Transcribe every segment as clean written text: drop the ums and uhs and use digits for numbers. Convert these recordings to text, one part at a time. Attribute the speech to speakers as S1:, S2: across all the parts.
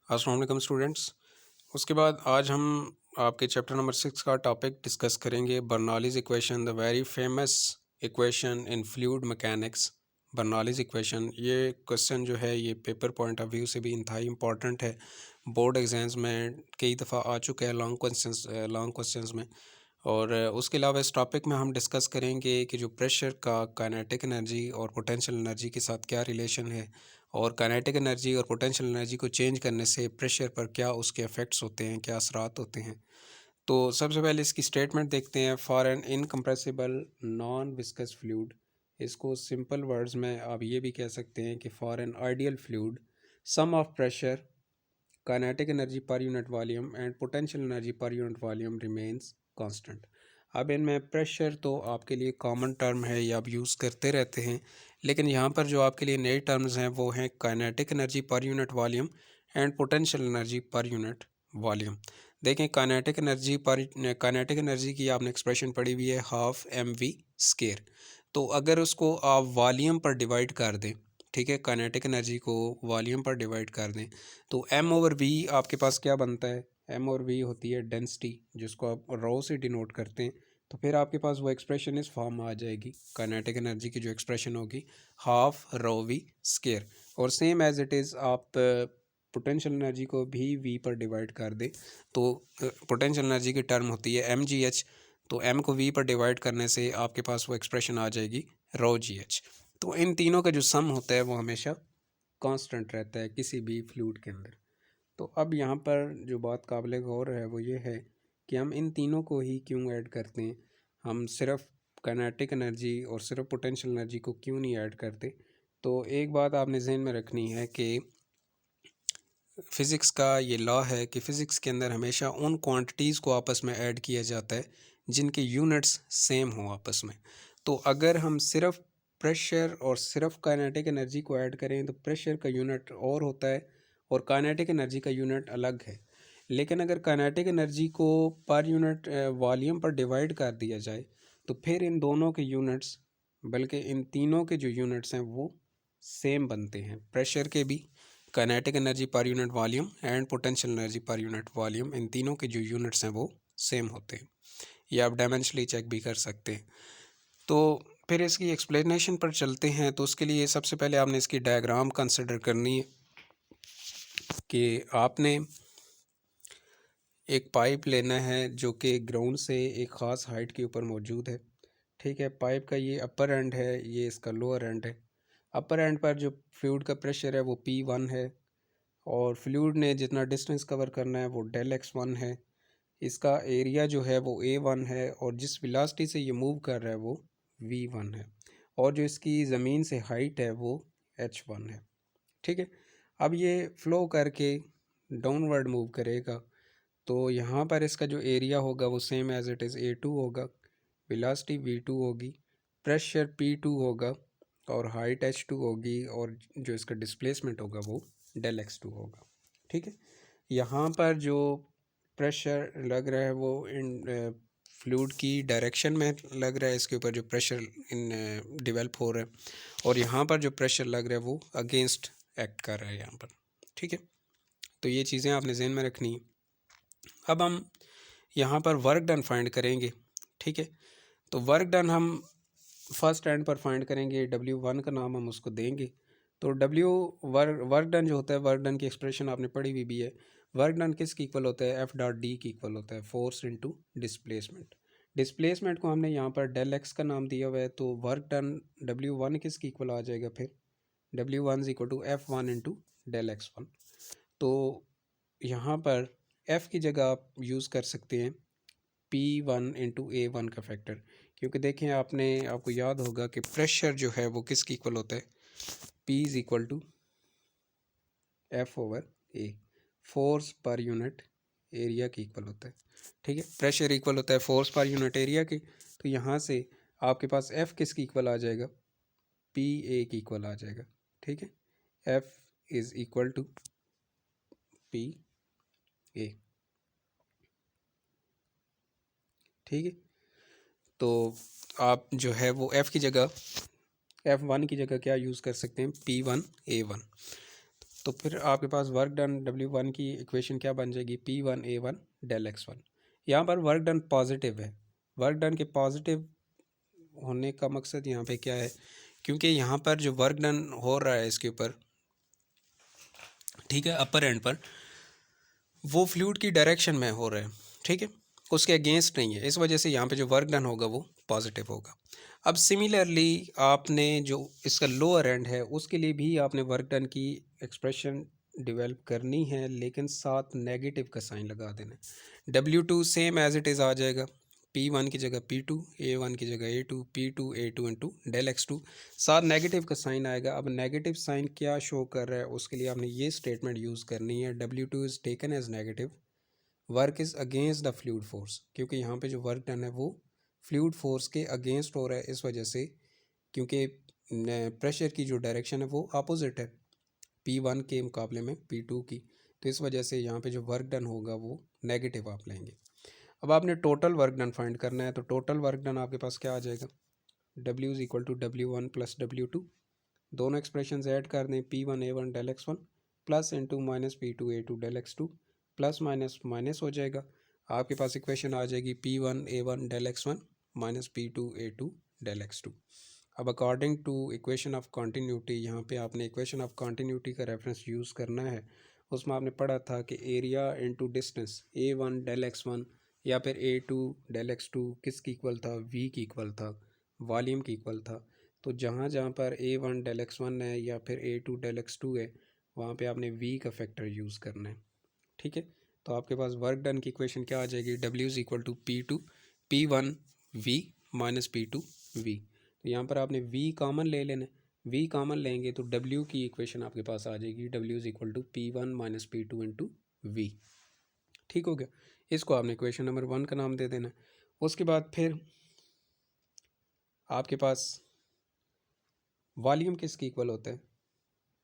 S1: अस्सलाम वालेकुम स्टूडेंट्स। उसके बाद आज हम आपके चैप्टर नंबर 6 का टॉपिक डिस्कस करेंगे, Bernoulli's equation, the very famous equation in fluid mechanics. Bernoulli's equation, ये क्वेश्चन जो है ये पेपर पॉइंट ऑफ व्यू से भी इंतहाई इंपॉर्टेंट है। बोर्ड एग्ज़ाम्स में कई दफ़ा आ चुका है लॉन्ग क्वेश्चंस में। और उसके अलावा इस टॉपिक में हम डिस्कस करेंगे कि जो प्रेशर का काइनेटिक एनर्जी और पोटेंशियल एनर्जी के साथ क्या रिलेशन है, और काइनेटिक एनर्जी और पोटेंशियल एनर्जी को चेंज करने से प्रेशर पर क्या उसके इफ़ेक्ट्स होते हैं, क्या असरात होते हैं। तो सबसे पहले इसकी स्टेटमेंट देखते हैं। For an incompressible non viscous fluid, इसको सिंपल वर्ड्स में आप ये भी कह सकते हैं कि for an ideal fluid, sum of pressure, kinetic energy per unit volume and potential energy per unit volume remains constant. अब इनमें प्रेशर तो आपके लिए कॉमन टर्म है, ये आप यूज़ करते रहते हैं, लेकिन यहाँ पर जो आपके लिए नए टर्म्स हैं वो हैं kinetic energy per unit volume and potential energy per unit volume. देखें, काइनेटिक एनर्जी की आपने एक्सप्रेशन पढ़ी हुई है हाफ एम वी स्केयर। तो अगर उसको आप वॉल्यूम पर डिवाइड कर दें, ठीक है, काइनेटिक एनर्जी को वॉल्यूम पर डिवाइड कर दें, तो एम ओवर वी आपके पास क्या बनता है? एम ओवर वी होती है डेंसिटी, जिसको आप रो से डिनोट करते हैं। तो फिर आपके पास वो एक्सप्रेशन इस फॉर्म में आ जाएगी। काइनेटिक एनर्जी की जो एक्सप्रेशन होगी हाफ रो वी स्केयर। और सेम एज इट इज़ आप पोटेंशियल एनर्जी को भी वी पर डिवाइड कर दें, तो पोटेंशियल एनर्जी की टर्म होती है एम जी एच। तो एम को वी पर डिवाइड करने से आपके पास वो एक्सप्रेशन आ जाएगी रो जी एच। तो इन तीनों का जो सम होता है वो हमेशा कांस्टेंट रहता है किसी भी फ्लूइड के अंदर। तो अब यहाँ पर जो बात काबिल गौर है वो ये है कि हम इन तीनों को ही क्यों ऐड करते हैं। हम सिर्फ काइनेटिक एनर्जी और सिर्फ पोटेंशियल एनर्जी को क्यों नहीं ऐड करते। तो एक बात आपने जहन में रखनी है कि फ़िज़िक्स का ये लॉ है कि फ़िज़िक्स के अंदर हमेशा उन क्वांटिटीज़ को आपस में ऐड किया जाता है जिनके यूनिट्स सेम हों आपस में। तो अगर हम सिर्फ प्रेशर और सिर्फ काइनेटिक एनर्जी को ऐड करें तो प्रेशर का यूनिट और होता है और काइनेटिक एनर्जी का यूनिट अलग है। लेकिन अगर काइनेटिक एनर्जी को पर यूनिट वॉल्यूम पर डिवाइड कर दिया जाए तो फिर इन दोनों के यूनिट्स, बल्कि इन तीनों के जो यूनिट्स हैं वो सेम बनते हैं। प्रेशर के भी, kinetic energy per unit volume and potential energy per unit volume, इन तीनों के जो यूनिट्स हैं वो सेम होते हैं। ये आप डायमेंशनली चेक भी कर सकते हैं। तो फिर इसकी एक्सप्लेनेशन पर चलते हैं। तो उसके लिए सबसे पहले आपने इसकी डायग्राम कंसिडर करनी है कि आपने एक पाइप लेना है जो कि ग्राउंड से एक ख़ास हाइट के ऊपर मौजूद है। ठीक है, पाइप का ये अपर एंड है, ये इसका लोअर एंड है। अपर एंड पर जो फ्लूइड का प्रेशर है वो P1 है, और फ्लूइड ने जितना डिस्टेंस कवर करना है वो डेल x1 है। इसका एरिया जो है वो A1 है, और जिस वेलोसिटी से ये मूव कर रहा है वो V1 है, और जो इसकी ज़मीन से हाइट है वो h1 है। ठीक है, अब ये फ़्लो करके डाउनवर्ड मूव करेगा, तो यहाँ पर इसका जो एरिया होगा वो same as it is A2 होगा, वेलोसिटी V2 होगी, प्रेशर P2 होगा, और हाइट H2 होगी, और जो इसका डिस्प्लेसमेंट होगा वो डेल x2 होगा। ठीक है, यहाँ पर जो प्रेशर लग रहा है वो इन फ्लूइड की डायरेक्शन में लग रहा है, इसके ऊपर जो प्रेशर इन डेवलप हो रहा है, और यहाँ पर जो प्रेशर लग रहा है वो अगेंस्ट एक्ट कर रहा है यहाँ पर। ठीक है, तो ये चीज़ें आपने जहन में रखनी है। अब हम यहाँ पर वर्क डन फाइंड करेंगे। ठीक है, तो वर्क डन हम फर्स्ट एंड पर फाइंड करेंगे, W1 का नाम हम उसको देंगे। तो वर्क डन जो होता है, वर्क डन की एक्सप्रेशन आपने पढ़ी हुई भी है। वर्क डन किसकी इक्वल होता है? F.D की इक्वल होता है, फोर्स इनटू डिस्प्लेसमेंट। डिस्प्लेसमेंट को हमने यहाँ पर डेल एक्स का नाम दिया हुआ है, तो वर्क डन W1 किसकी इक्वल आ जाएगा फिर? W1 is equal to F1 into del x1। तो यहाँ पर F की जगह आप यूज़ कर सकते हैं P1 इंटू A1 का फैक्टर, क्योंकि देखें आपको याद होगा कि प्रेशर जो है वो किसकी इक्वल होता है? P is equal to F over A, force per unit area की इक्वल होता है। ठीक है, प्रेशर इक्वल होता है फोर्स पर यूनिट एरिया की, तो यहाँ से आपके पास F किसकी इक्वल आ जाएगा? PA की इक्वल आ जाएगा। ठीक है, F is equal to PA। ठीक है, तो आप जो है वो F की जगह F1 की जगह क्या यूज़ कर सकते हैं? P1 A1। तो फिर आपके पास वर्क डन W1 की इक्वेशन क्या बन जाएगी, P1 A1 डेल X1। यहाँ पर वर्क डन पॉजिटिव है। वर्क डन के पॉजिटिव होने का मकसद यहाँ पे क्या है, क्योंकि यहाँ पर जो वर्क डन हो रहा है इसके ऊपर, ठीक है, अपर एंड पर, वो फ्लूइड की डायरेक्शन में हो रहा है, ठीक है, उसके अगेंस्ट नहीं है। इस वजह से यहाँ पे जो वर्क डन होगा वो पॉजिटिव होगा। अब सिमिलरली आपने जो इसका लोअर एंड है उसके लिए भी आपने वर्क डन की एक्सप्रेशन डेवलप करनी है, लेकिन साथ नेगेटिव का साइन लगा देना है। W2 same as it is आ जाएगा, P1 की जगह P2, A1 की जगह A2, P2 A2 into del X2, साथ नेगेटिव का साइन आएगा। अब नेगेटिव साइन क्या शो कर रहा है, उसके लिए आपने ये स्टेटमेंट यूज़ करनी है, W2 is taken as negative, work is against the fluid force, क्योंकि यहाँ पे जो वर्क डन है वो फ्लूइड फोर्स के अगेंस्ट हो रहा है, इस वजह से, क्योंकि प्रेशर की जो डायरेक्शन है वो अपोजिट है P1 के मुकाबले में P2 की, तो इस वजह से यहाँ पे जो वर्क डन होगा वो नेगेटिव आप लेंगे। अब आपने टोटल वर्क डन फाइंड करना है, तो टोटल वर्क डन आपके पास क्या आ जाएगा, W is equal to W1 plus W2, दोनों एक्सप्रेशन ऐड कर दें, P1 A1 del X1 plus into minus P2 A2 del X2, plus minus minus हो जाएगा, आपके पास इक्वेशन आ जाएगी P1A1 del X1 minus P2A2 del X2। अब according to equation of continuity, यहाँ पे आपने इक्वेशन ऑफ कॉन्टीन्यूटी का रेफरेंस यूज़ करना है। उसमें आपने पढ़ा था कि area into distance A1 del X1 या फिर A2 डेल X2 किसकी इक्वल था, V की इक्वल था, वॉल्यूम की इक्वल था। तो जहाँ जहाँ पर A1 डेल X1 है या फिर A2 डेल X2 है, वहाँ पे आपने V का फैक्टर यूज़ करना है, ठीक है। तो आपके पास वर्क डन की इक्वेशन क्या आ जाएगी, W is equal to P1 V minus P2 V। तो यहाँ पर आपने V कॉमन ले लेना है, V कॉमन लेंगे तो W की इक्वेशन आपके पास आ जाएगी, W is equal to P1 minus P2 into V, ठीक हो गया। इसको आपने इक्वेशन नंबर 1 का नाम दे देना है। उसके बाद फिर आपके पास वॉल्यूम किसकी इक्वल होता है,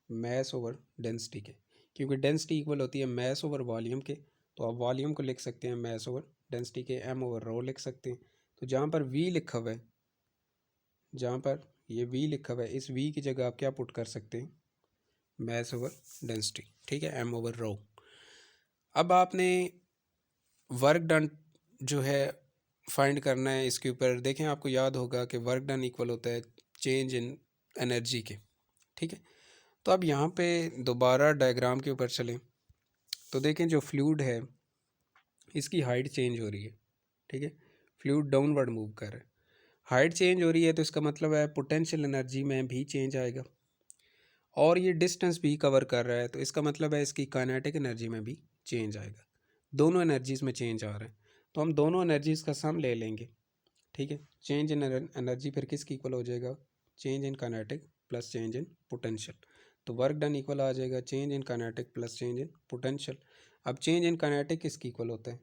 S1: मैस ओवर डेंसिटी के, क्योंकि डेंसिटी इक्वल होती है मैस ओवर वॉल्यूम के, तो आप वॉल्यूम को लिख सकते हैं मैस ओवर डेंसिटी के, M ओवर रो लिख सकते हैं। तो जहाँ पर V लिखा हुआ है, जहाँ पर ये V लिखा हुआ है, इस V की जगह आप क्या पुट कर सकते हैं, मैस ओवर डेंसिटी, ठीक है, M ओवर रो। अब आपने वर्क डन जो है फाइंड करना है, इसके ऊपर देखें, आपको याद होगा कि वर्क डन इक्वल होता है चेंज इन एनर्जी के, ठीक है। तो अब यहाँ पे दोबारा डायग्राम के ऊपर चलें, तो देखें जो फ्लूइड है इसकी हाइट चेंज हो रही है, ठीक है, फ्लूइड डाउनवर्ड मूव कर रहा है, हाइट चेंज हो रही है, तो इसका मतलब है पोटेंशियल एनर्जी में भी चेंज आएगा, और ये डिस्टेंस भी कवर कर रहा है, तो इसका मतलब है इसकी काइनेटिक एनर्जी में भी चेंज आएगा। दोनों एनर्जीज़ में चेंज आ रहा है, तो हम दोनों एनर्जीज़ का सम ले लेंगे, ठीक है। चेंज इन एनर्जी फिर किसकी इक्वल हो जाएगा, change in kinetic plus change in potential. तो वर्क डन इक्वल आ जाएगा change in kinetic plus change in potential. अब चेंज इन काइनेटिक किसकी इक्वल होता है,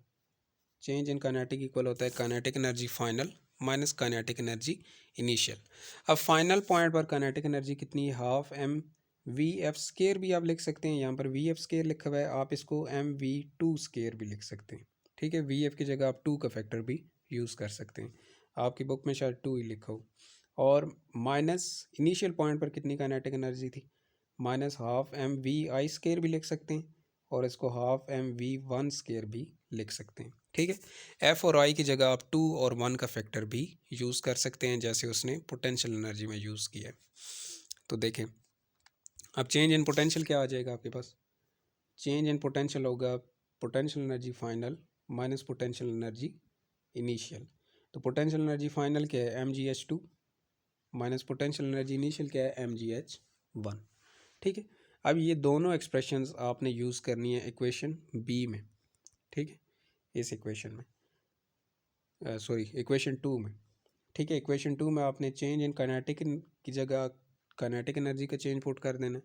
S1: चेंज इन काइनेटिक इक्वल होता है kinetic energy final minus kinetic energy initial. अब फाइनल पॉइंट पर काइनेटिक एनर्जी कितनी है, half m v f square भी आप लिख सकते हैं, यहाँ पर वी एफ स्केयर लिखा हुआ है, आप इसको mv2 स्केयर भी लिख सकते हैं, ठीक है। वी एफ की जगह आप 2 का फैक्टर भी यूज़ कर सकते हैं, आपकी बुक में शायद 2 ही लिखा हो। और माइनस इनिशियल पॉइंट पर कितनी काइनेटिक एनर्जी थी, minus half m v i square भी लिख सकते हैं, और इसको हाफ mv1 स्केयर भी लिख सकते हैं, ठीक है। एफ और आई की जगह आप 2 और 1 का फैक्टर भी यूज़ कर सकते हैं, जैसे उसने पोटेंशियल एनर्जी में यूज़ किया है। तो देखें, अब चेंज इन पोटेंशियल क्या आ जाएगा आपके पास, चेंज इन पोटेंशियल होगा potential energy final minus potential energy initial. तो पोटेंशियल एनर्जी फाइनल क्या है, mgh2 minus potential energy initial क्या है, mgh1, ठीक है। अब ये दोनों एक्सप्रेशंस आपने यूज़ करनी है इक्वेशन बी में, ठीक है, इस इक्वेशन में, सॉरी इक्वेशन 2 में, ठीक है। इक्वेशन 2 में आपने चेंज इन काइनेटिक की जगह काइनेटिक एनर्जी का चेंज पुट कर देना है,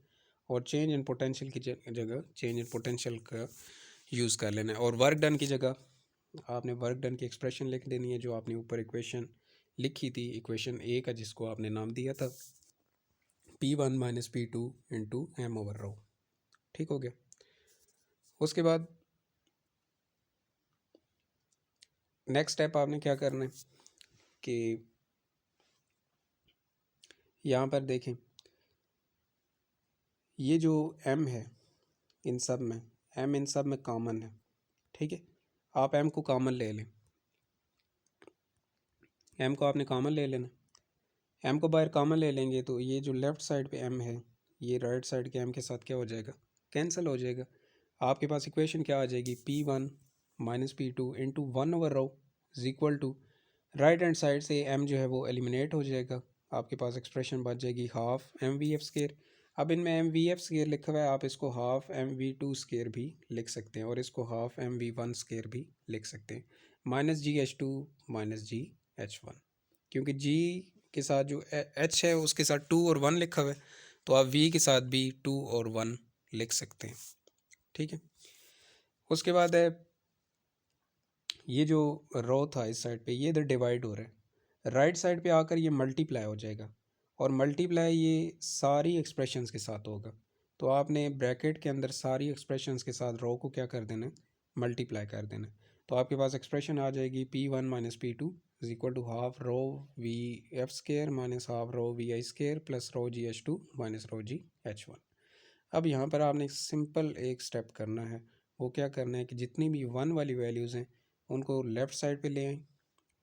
S1: और चेंज इन पोटेंशियल की जगह चेंज इन पोटेंशियल का यूज़ कर लेना है, और वर्क डन की जगह आपने वर्क डन की एक्सप्रेशन लिख देनी है जो आपने ऊपर इक्वेशन लिखी थी, इक्वेशन ए का, जिसको आपने नाम दिया था P1 minus P2 into M over rho, ठीक हो गया। उसके बाद नेक्स्ट स्टेप आपने क्या करना है कि यहाँ पर देखें, ये जो m है इन सब में, m इन सब में कॉमन है, ठीक है। आप m को कॉमन ले लें, m को आपने कॉमन ले लेना, m को बाहर कॉमन ले लेंगे तो ये जो लेफ़्ट साइड पे m है ये राइट साइड के m के साथ क्या हो जाएगा, कैंसिल हो जाएगा। आपके पास इक्वेशन क्या आ जाएगी, P1 माइनस P2 इंटू 1/रो is equal to, right hand side से m जो है वो एलिमिनेट हो जाएगा, आपके पास एक्सप्रेशन बच जाएगी हाफ mv(f²। अब इनमें mv(f² लिखा हुआ है, आप इसको हाफ mv(2² भी लिख सकते हैं और इसको हाफ mv(1² भी लिख सकते हैं, माइनस GH2 माइनस GH1, क्योंकि g के साथ जो h है उसके साथ 2 और 1 लिखा हुआ है, तो आप v के साथ भी 2 और 1 लिख सकते हैं, ठीक है। उसके बाद है ये जो रो था इस साइड पे ये इधर डिवाइड हो रहा है, राइट साइड पे आकर ये मल्टीप्लाई हो जाएगा और मल्टीप्लाई ये सारी एक्सप्रेशंस के साथ होगा, तो आपने ब्रैकेट के अंदर सारी एक्सप्रेशंस के साथ रो को क्या कर देना, मल्टीप्लाई कर देना। तो आपके पास एक्सप्रेशन आ जाएगी P1 minus P2 is equal to half rho V(f²) minus half rho Vi² plus rho GH2 minus rho GH1। अब यहाँ पर आपने सिंपल एक स्टेप करना है, वो क्या करना है कि जितनी भी 1 वाली वैल्यूज़ हैं उनको लेफ़्ट साइड पे ले आएँ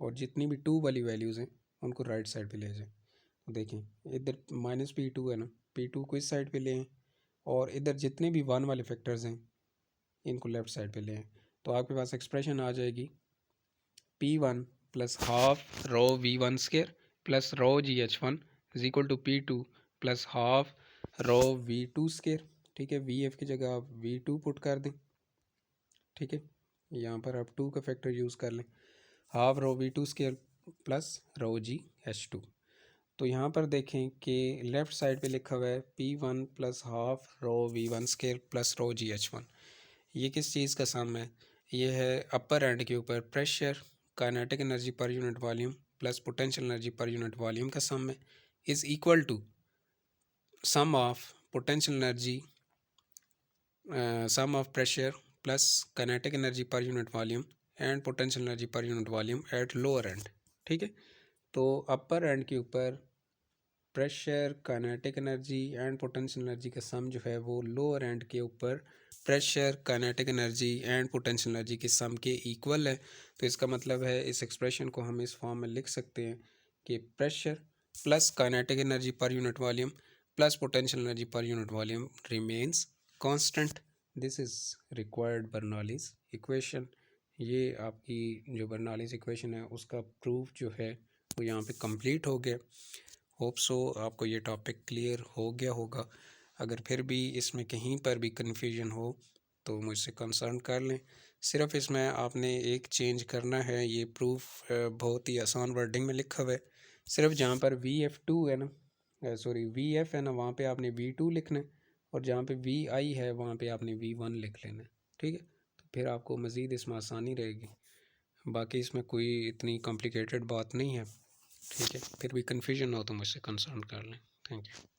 S1: और जितनी भी 2 वाली वैल्यूज़ हैं उनको राइट साइड पे ले जाएं। तो देखें इधर माइनस P2 है ना, P2 को इस साइड पे ले आएँ और इधर जितने भी 1 वाले फैक्टर्स हैं इनको लेफ़्ट साइड पे ले आएँ, तो आपके पास एक्सप्रेशन आ जाएगी P1 plus half rho V(1² plus rho GH1 is equal to P2 plus half rho V(2²), ठीक है। VF की जगह आप V2 पुट कर दें, ठीक है। यहाँ पर आप 2 का फैक्टर यूज़ कर लें, half rho V(2² plus rho GH2। तो यहाँ पर देखें कि लेफ़्ट साइड पे लिखा हुआ है P1 plus half rho V(1² plus rho GH1। ये किस चीज़ का सम है, ये है अपर एंड के ऊपर pressure, kinetic energy per unit volume plus potential energy per unit volume का सम है, is equal to sum of potential energy, sum of pressure plus kinetic energy per unit volume and potential energy per unit volume at lower end, ठीक है। तो upper end के ऊपर pressure, kinetic energy and potential energy का sum जो है वो lower end के ऊपर pressure, kinetic energy and potential energy के सम के इक्वल है। तो इसका मतलब है इस एक्सप्रेशन को हम इस फॉर्म में लिख सकते हैं कि pressure plus kinetic energy per unit volume plus potential energy per unit volume remains constant. This is required Bernoulli's equation. ये आपकी जो बर्नौलीज इक्वेशन है उसका प्रूफ जो है वो यहाँ पे कंप्लीट हो गया। होप सो आपको ये टॉपिक क्लियर हो गया होगा। अगर फिर भी इसमें कहीं पर भी कन्फ्यूजन हो तो मुझसे कंसर्न कर लें। सिर्फ इसमें आपने एक चेंज करना है, ये प्रूफ बहुत ही आसान वर्डिंग में लिखा हुआ है। सिर्फ जहाँ पर VF2 है ना, सॉरी VF है ना, वहाँ पे आपने V2 लिखना है और जहाँ पे VI है वहाँ पे आपने V1 लिख लेना है, ठीक है। तो फिर आपको मज़ीद इसमें आसानी रहेगी। बाकी इसमें कोई इतनी कॉम्प्लिकेटेड बात नहीं है, ठीक है। फिर भी कन्फ्यूजन हो तो मुझसे कंसर्न कर लें। Thank you.